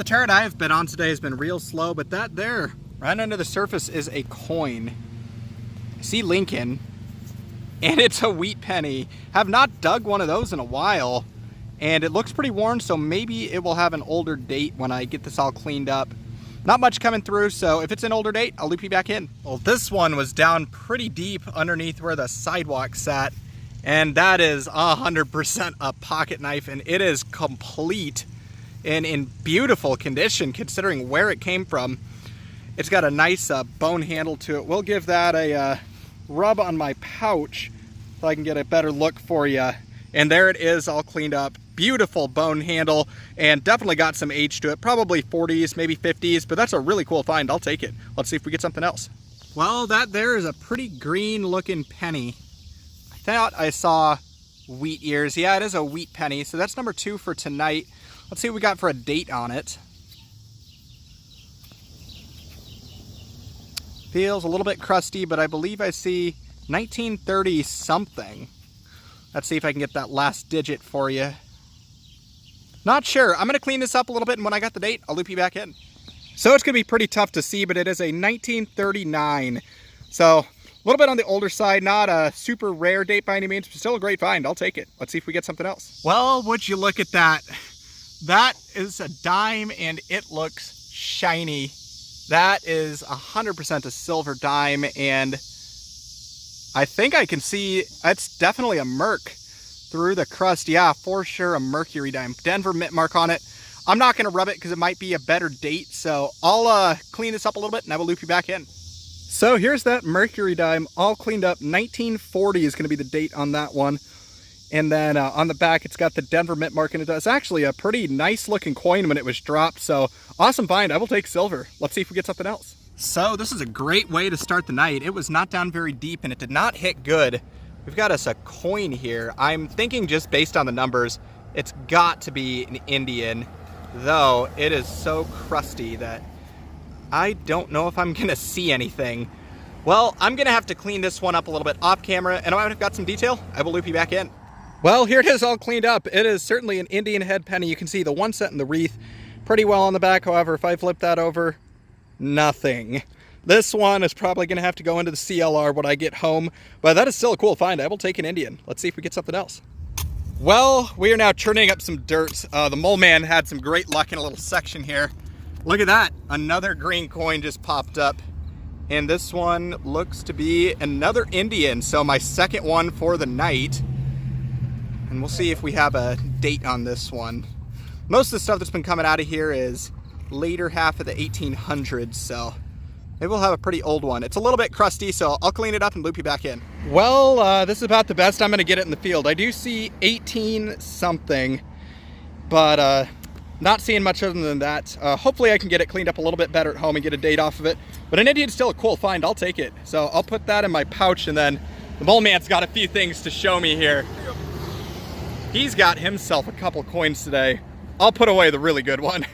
tarot I've been on today has been real slow, but that there, right under the surface, is a coin. I see Lincoln, and it's a wheat penny. Have not dug one of those in a while, and it looks pretty worn, so maybe it will have an older date when I get this all cleaned up. Not much coming through, so if it's an older date, I'll loop you back in. Well, this one was down pretty deep underneath where the sidewalk sat, and that is 100% a pocket knife, and it is complete and in beautiful condition considering where it came from. It's got a nice bone handle to it. We'll give that a rub on my pouch so I can get a better look for you. And there it is, all cleaned up. Beautiful bone handle, and definitely got some age to it. Probably 40s, maybe 50s, but that's a really cool find. I'll take it. Let's see if we get something else. Well, that there is a pretty green looking penny. I thought I saw wheat ears. Yeah, it is a wheat penny, so that's number 2 for tonight. Let's see what we got for a date on it. Feels a little bit crusty, but I believe I see 1930 something. Let's see if I can get that last digit for you. Not sure. I'm going to clean this up a little bit, and when I got the date, I'll loop you back in. So it's going to be pretty tough to see, but it is a 1939. So a little bit on the older side, not a super rare date by any means, but still a great find. I'll take it. Let's see if we get something else. Well, would you look at that? That is a dime, and it looks shiny. That is 100% a silver dime, and I think I can see it's definitely a Merc through the crust. Yeah, for sure a mercury dime. Denver mint mark on it. I'm not going to rub it because it might be a better date, so I'll clean this up a little bit and I will loop you back in. So here's that mercury dime all cleaned up. 1940 is going to be the date on that one. And then on the back, it's got the Denver mint mark, and it's actually a pretty nice looking coin when it was dropped. So awesome find. I will take silver. Let's see if we get something else. So this is a great way to start the night. It was not down very deep, and it did not hit good. We've got us a coin here. I'm thinking just based on the numbers, it's got to be an Indian, though it is so crusty that I don't know if I'm gonna see anything. Well, I'm gonna have to clean this one up a little bit off camera, and I might have got some detail. I will loop you back in. Well, here it is all cleaned up. It is certainly an Indian head penny. You can see the 1 cent in the wreath pretty well on the back. However, if I flip that over, nothing. This one is probably going to have to go into the CLR when I get home, but that is still a cool find. I will take an Indian. Let's see if we get something else. Well, we are now churning up some dirt. The mole man had some great luck in a little section here. Look at that. Another green coin just popped up, and this one looks to be another Indian. So my second one for the night. And we'll see if we have a date on this one. Most of the stuff that's been coming out of here is later half of the 1800s, so maybe we'll have a pretty old one. It's a little bit crusty, so I'll clean it up and loop you back in. Well, this is about the best I'm going to get it in the field. I do see 18 something, but not seeing much other than that. Hopefully I can get it cleaned up a little bit better at home and get a date off of it. But an Indian's still a cool find. I'll take it. So I'll put that in my pouch, and then the mole man's got a few things to show me here. He's got himself a couple coins today. I'll put away the really good one.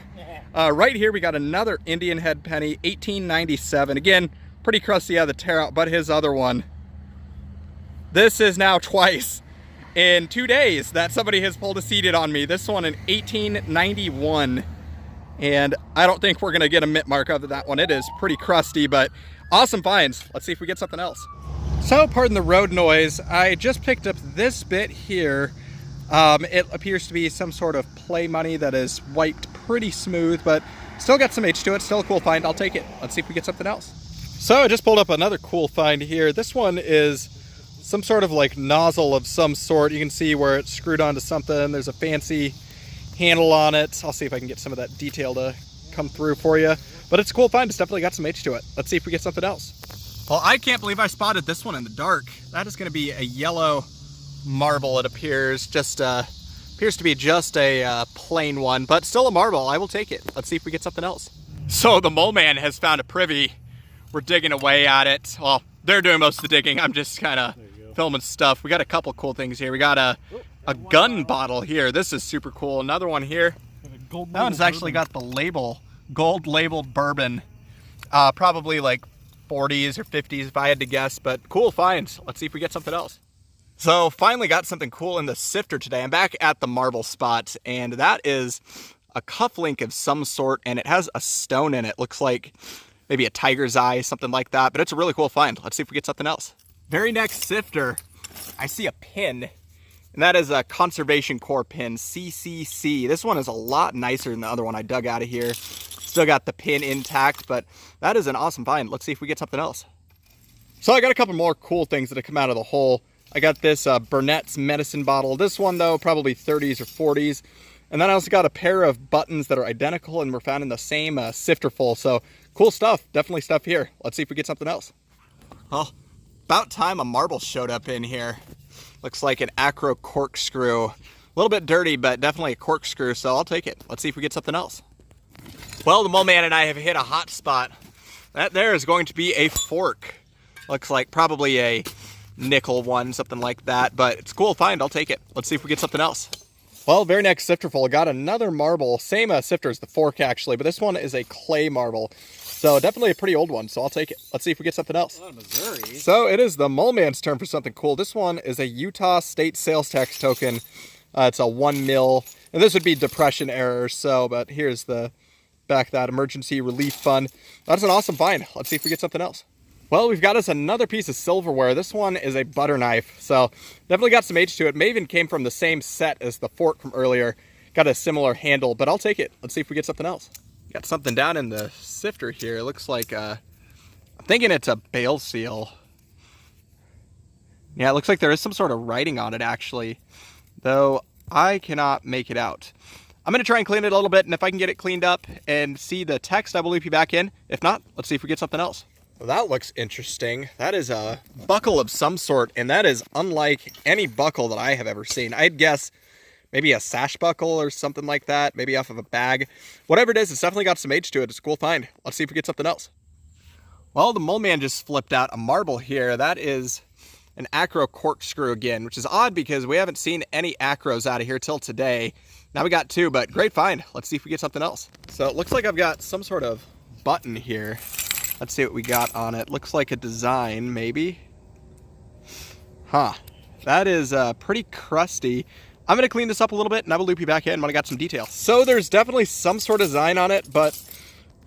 Right here we got another Indian head penny, 1897. Again, pretty crusty out of the tear out, but his other one. This is now twice in 2 days that somebody has pulled a seated on me. This one in 1891. And I don't think we're gonna get a mint mark out of that one. It is pretty crusty, but awesome finds. Let's see if we get something else. So pardon the road noise. I just picked up this bit here. It appears to be some sort of play money that is wiped pretty smooth, but still got some H to it. Still a cool find. I'll take it. Let's see if we get something else. So I just pulled up another cool find here. This one is some sort of like nozzle of some sort. You can see where it's screwed onto something. There's a fancy handle on it. I'll see if I can get some of that detail to come through for you. But it's a cool find. It's definitely got some H to it. Let's see if we get something else. Well, I can't believe I spotted this one in the dark. That is going to be a yellow marble, it appears. Just appears to be just a plain one, but still a marble. I will take it. Let's see if we get something else. So the mole man has found a privy. We're digging away at it. Well, they're doing most of the digging. I'm just kind of filming stuff. We got a couple cool things here. We got a gun bottle here. This is super cool. Another one here. That one's actually got the label, gold label bourbon. Probably like 40s or 50s if I had to guess, but cool finds. Let's see if we get something else. So finally got something cool in the sifter today. I'm back at the marble spot, and that is a cufflink of some sort, and it has a stone in it. Looks like maybe a tiger's eye, something like that, but it's a really cool find. Let's see if we get something else. Very next sifter, I see a pin, and that is a Conservation Corps pin, CCC. This one is a lot nicer than the other one I dug out of here. Still got the pin intact, but that is an awesome find. Let's see if we get something else. So I got a couple more cool things that have come out of the hole. I got this Burnett's medicine bottle. This one though, probably 30s or 40s. And then I also got a pair of buttons that are identical and were found in the same sifter full. So cool stuff, definitely stuff here. Let's see if we get something else. Well, about time a marble showed up in here. Looks like an acro corkscrew. A little bit dirty, but definitely a corkscrew, so I'll take it. Let's see if we get something else. Well, the Mole Man and I have hit a hot spot. That there is going to be a fork. Looks like probably a nickel one, something like that, but it's a cool find. I'll take it. Let's see if we get something else. Well, very next sifter full, got another marble. Same sifter as the fork, actually, but this one is a clay marble. So definitely a pretty old one, so I'll take it. Let's see if we get something else. Missouri. So it is the Mole Man's turn for something cool. This one is a Utah state sales tax token. It's a 1 mil, and this would be depression error, so, but here's the back, that emergency relief fund. That's an awesome find. Let's see if we get something else. Well, we've got us another piece of silverware. This one is a butter knife, so definitely got some age to it. May even came from the same set as the fork from earlier. Got a similar handle, but I'll take it. Let's see if we get something else. Got something down in the sifter here. It looks like, I'm thinking it's a bale seal. Yeah, it looks like there is some sort of writing on it, actually, though I cannot make it out. I'm going to try and clean it a little bit, and if I can get it cleaned up and see the text, I will loop you back in. If not, let's see if we get something else. Well, that looks interesting. That is a buckle of some sort, and that is unlike any buckle that I have ever seen. I'd guess maybe a sash buckle or something like that, maybe off of a bag. Whatever it is, it's definitely got some age to it. It's a cool find. Let's see if we get something else. Well, the Mole Man just flipped out a marble here. That is an acro corkscrew again, which is odd because we haven't seen any acros out of here till today. Now we got two, but great find. Let's see if we get something else. So it looks like I've got some sort of button here. Let's see what we got on it. Looks like a design, maybe. Huh. That is pretty crusty. I'm going to clean this up a little bit, and I will loop you back in when I got some details. So there's definitely some sort of design on it, but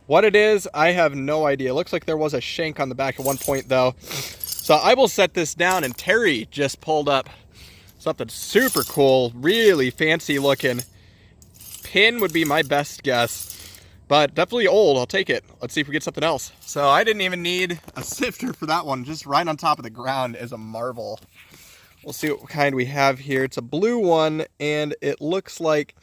what it is, I have no idea. It looks like there was a shank on the back at one point, though. So I will set this down, and Terry just pulled up something super cool, really fancy looking. Pin would be my best guess. But definitely old, I'll take it. Let's see if we get something else. So I didn't even need a sifter for that one. Just right on top of the ground is a marble. We'll see what kind we have here. It's a blue one, and it looks like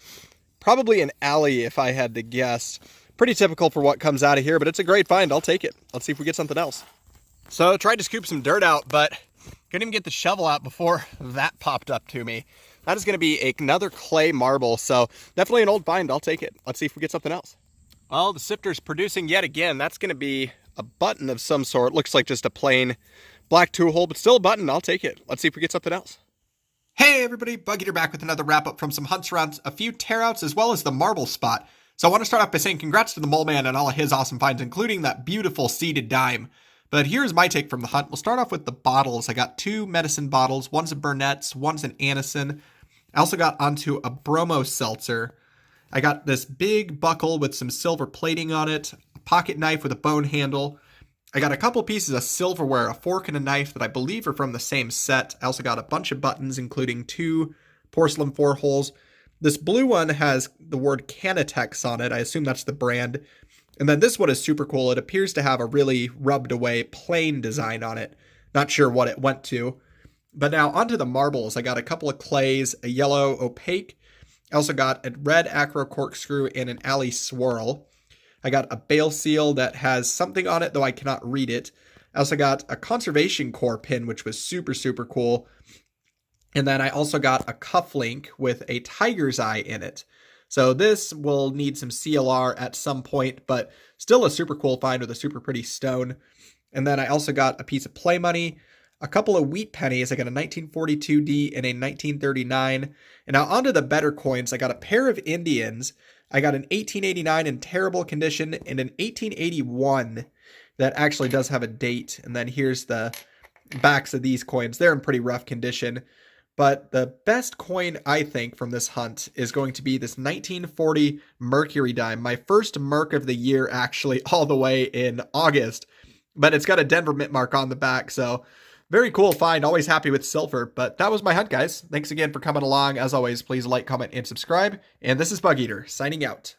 probably an alley if I had to guess. Pretty typical for what comes out of here, but it's a great find. I'll take it. Let's see if we get something else. So I tried to scoop some dirt out, but couldn't even get the shovel out before that popped up to me. That is going to be another clay marble, so definitely an old find. I'll take it. Let's see if we get something else. Well, the sifter's producing yet again. That's going to be a button of some sort. Looks like just a plain black tool hole, but still a button. I'll take it. Let's see if we get something else. Hey everybody, Bug Eater back with another wrap up from some hunts around a few tear outs as well as the marble spot. So I want to start off by saying congrats to the Mole Man and all of his awesome finds, including that beautiful seeded dime. But here's my take from the hunt. We'll start off with the bottles. I got two medicine bottles. One's a Burnett's, one's an Anison. I also got onto a Bromo seltzer. I got this big buckle with some silver plating on it, a pocket knife with a bone handle. I got a couple pieces of silverware, a fork and a knife that I believe are from the same set. I also got a bunch of buttons, including two porcelain 4-holes. This blue one has the word Canatex on it. I assume that's the brand. And then this one is super cool. It appears to have a really rubbed away plain design on it. Not sure what it went to. But now onto the marbles. I got a couple of clays, a yellow opaque. I also got a red acro corkscrew and an alley swirl. I got a bale seal that has something on it, though I cannot read it. I also got a Conservation Corps pin, which was super, super cool. And then I also got a cufflink with a tiger's eye in it. So this will need some CLR at some point, but still a super cool find with a super pretty stone. And then I also got a piece of play money, a couple of wheat pennies. I got a 1942D and a 1939. And now onto the better coins. I got a pair of Indians. I got an 1889 in terrible condition and an 1881 that actually does have a date. And then here's the backs of these coins. They're in pretty rough condition. But the best coin, I think, from this hunt is going to be this 1940 Mercury dime. My first Merc of the year, actually, all the way in August. But it's got a Denver mint mark on the back, so very cool find. Always happy with silver. But that was my hunt, guys. Thanks again for coming along. As always, please like, comment, and subscribe. And this is Bug Eater, signing out.